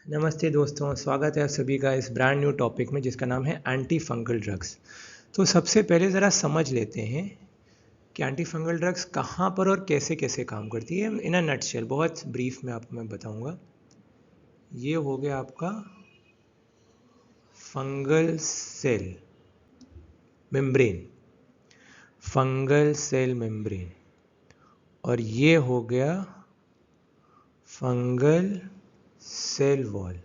नमस्ते दोस्तों, स्वागत है आप सभी का इस ब्रांड न्यू टॉपिक में जिसका नाम है एंटी फंगल ड्रग्स। तो सबसे पहले ज़रा समझ लेते हैं कि एंटी फंगल ड्रग्स कहाँ पर और कैसे कैसे काम करती है इन अ नटशेल। बहुत ब्रीफ में आपको मैं बताऊंगा। ये हो गया आपका fungal cell membrane, fungal cell membrane, और ये हो गया फंगल सेल वॉल।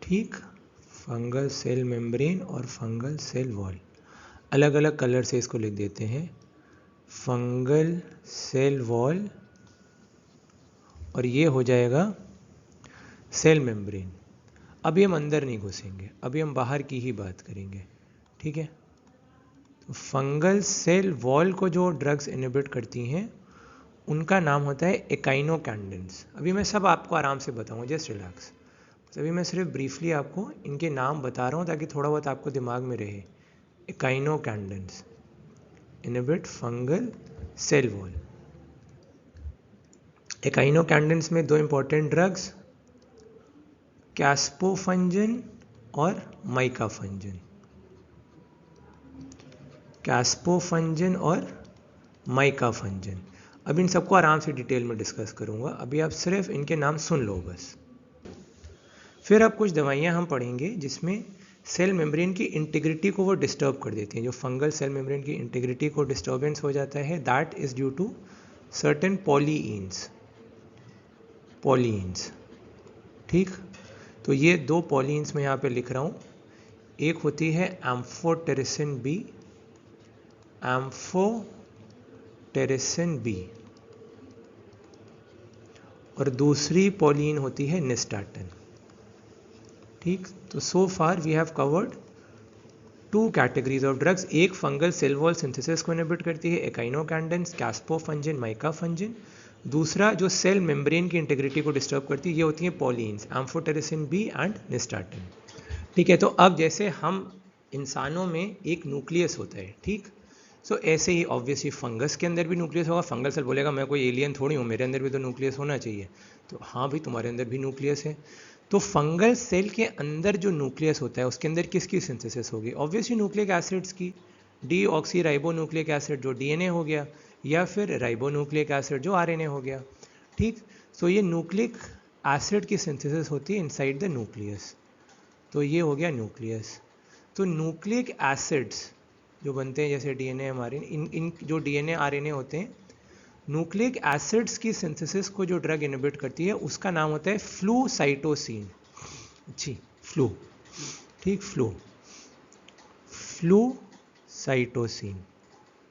ठीक, फंगल सेल मेम्ब्रेन और फंगल सेल वॉल, अलग अलग कलर से इसको लिख देते हैं। फंगल सेल वॉल और ये हो जाएगा सेल मेम्ब्रेन। अभी हम अंदर नहीं घुसेंगे, अभी हम बाहर की ही बात करेंगे। ठीक है, तो फंगल सेल वॉल को जो ड्रग्स इनहिबिट करती हैं उनका नाम होता है एकाइनोकैंडिन्स। अभी मैं सब आपको आराम से बताऊंगा, जस्ट रिलैक्स। अभी मैं सिर्फ ब्रीफली आपको इनके नाम बता रहा हूँ ताकि थोड़ा बहुत आपको दिमाग में रहे। एकाइनोकैंडिन्स इनहिबिट फंगल सेल वॉल। एकाइनोकैंडिन्स में दो इंपॉर्टेंट ड्रग्स, कैस्पोफंजन और माइकाफंजन। कैस्पोफंजन और माइकाफंजन। अब इन सबको आराम से डिटेल में डिस्कस करूंगा, अभी आप सिर्फ इनके नाम सुन लो बस। फिर अब कुछ दवाइयां हम पढ़ेंगे जिसमें सेल मेम्ब्रेन की इंटीग्रिटी को वो डिस्टर्ब कर देती हैं। जो फंगल सेल मेम्ब्रेन की इंटीग्रिटी को डिस्टर्बेंस हो जाता है, that is due to certain polyenes. ठीक, तो ये दो पॉलीन्स मैं यहाँ पे लिख रहा हूँ। एक होती है एम्फोटेरिसिन बी, और दूसरी पॉलीन होती है निस्टाटिन। ठीक, तो so far we have covered two categories of drugs. एक फंगल सेल वॉल सिंथेसिस को इनहिबिट करती है, एकाइनोकैंडिन्स, कैस्पोफंजन, माइकाफंजन। दूसरा जो सेल मेम्ब्रेन की इंटीग्रिटी को डिस्टर्ब करती है, ये होती है polyenes, amphotericin B and nystatin. ठीक है, तो अब जैसे हम इंसानों में एक न्यूक्लियस होता है, ठीक, सो ऐसे ही ऑब्वियसली फंगस के अंदर भी न्यूक्लियस होगा। फंगल सेल बोलेगा मैं कोई एलियन थोड़ी हूँ, मेरे अंदर भी तो न्यूक्लियस होना चाहिए। तो हाँ भाई, तुम्हारे अंदर भी न्यूक्लियस है। तो फंगल सेल के अंदर जो न्यूक्लियस होता है उसके अंदर किसकी सिंथेसिस होगी? ऑब्वियसली न्यूक्लिक एसिड्स की, डीऑक्सी राइबो न्यूक्लिक एसिड जो डीएनए हो गया, या फिर राइबो न्यूक्लिक एसिड जो आरएनए हो गया। ठीक, सो ये न्यूक्लिक एसिड की सिंथेसिस होती है इनसाइड द न्यूक्लियस। तो ये हो गया न्यूक्लियस। तो न्यूक्लिक एसिड्स जो बनते हैं जैसे डीएनए हमारे, इन जो डीएनए आरएनए होते हैं, न्यूक्लिक एसिड्स की सिंथेसिस को जो ड्रग इनहिबिट करती है उसका नाम होता है फ्लूसाइटोसिन। जी, फ्लू। ठीक, flucytosine.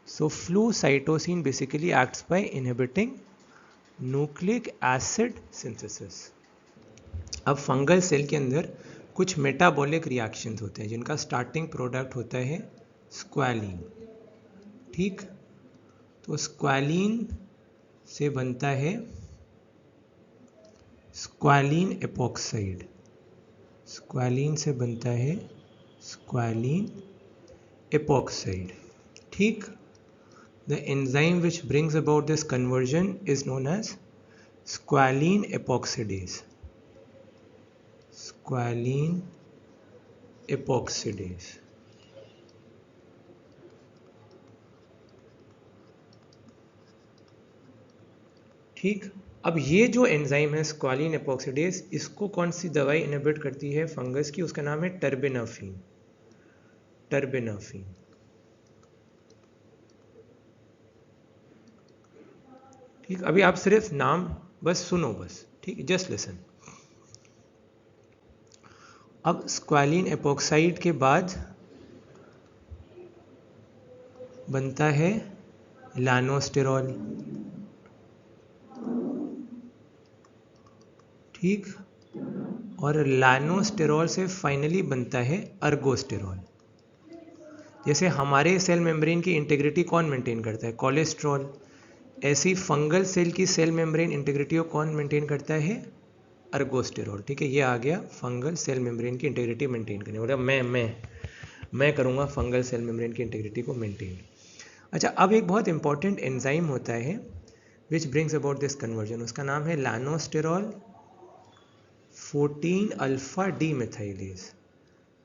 So flucytosine basically acts by inhibiting nucleic acid synthesis. अब फंगल सेल के अंदर कुछ मेटाबॉलिक रिएक्शंस होते हैं जिनका स्टार्टिंग प्रोडक्ट होता है स्क्वालिन। ठीक, तो स्क्वालिन से बनता है स्क्वालिन एपॉक्साइड। स्क्वालिन से बनता है स्क्वालिन एपॉक्साइड। ठीक, the enzyme which brings about this conversion is known as squalene epoxidase. Squalene epoxidase. ठीक, अब ये जो एंजाइम है स्क्वालिन एपॉक्सीडेज, इसको कौन सी दवाई इनहिबिट करती है फंगस की? उसका नाम है टर्बेनाफिन। ठीक, अभी आप सिर्फ नाम बस सुनो बस। ठीक, जस्ट लिसन। अब स्क्वालिन एपॉक्साइड के बाद बनता है लानोस्टेरॉल। ठीक, और लानोस्टेरॉल से फाइनली बनता है अर्गोस्टेरॉल। जैसे हमारे सेल मेम्ब्रेन की इंटीग्रिटी कौन मेंटेन करता है? कोलेस्ट्रॉल। ऐसी फंगल सेल की सेल मेम्ब्रेन इंटीग्रिटी को कौन मेंटेन करता है? अर्गोस्टेरॉल। ठीक है, ये आ गया फंगल सेल मेम्ब्रेन की इंटीग्रिटी मेंटेन करने वाला। मैं करूँगा फंगल सेल मेम्ब्रेन की इंटीग्रिटी को मेंटेन। अच्छा, अब एक बहुत इंपॉर्टेंट एंजाइम होता है which brings about this conversion, उसका नाम है lanosterol 14 alpha demethylase,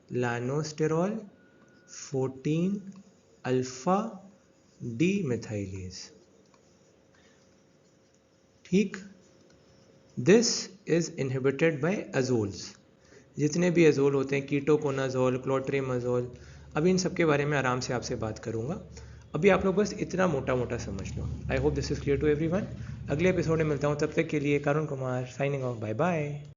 lanosterol 14 alpha demethylase. ठीक, this is inhibited by azoles, जितने भी अजोल होते हैं, कीटोकोनाजोल, क्लोट्रेमाजोल, अभी इन सब के बारे में आराम से आपसे बात करूंगा। अभी आप लोग बस इतना मोटा मोटा समझ लो। I hope this is clear to everyone. अगले एपिसोड में मिलता हूँ, तब तक के लिए Karun Kumar signing off, bye bye.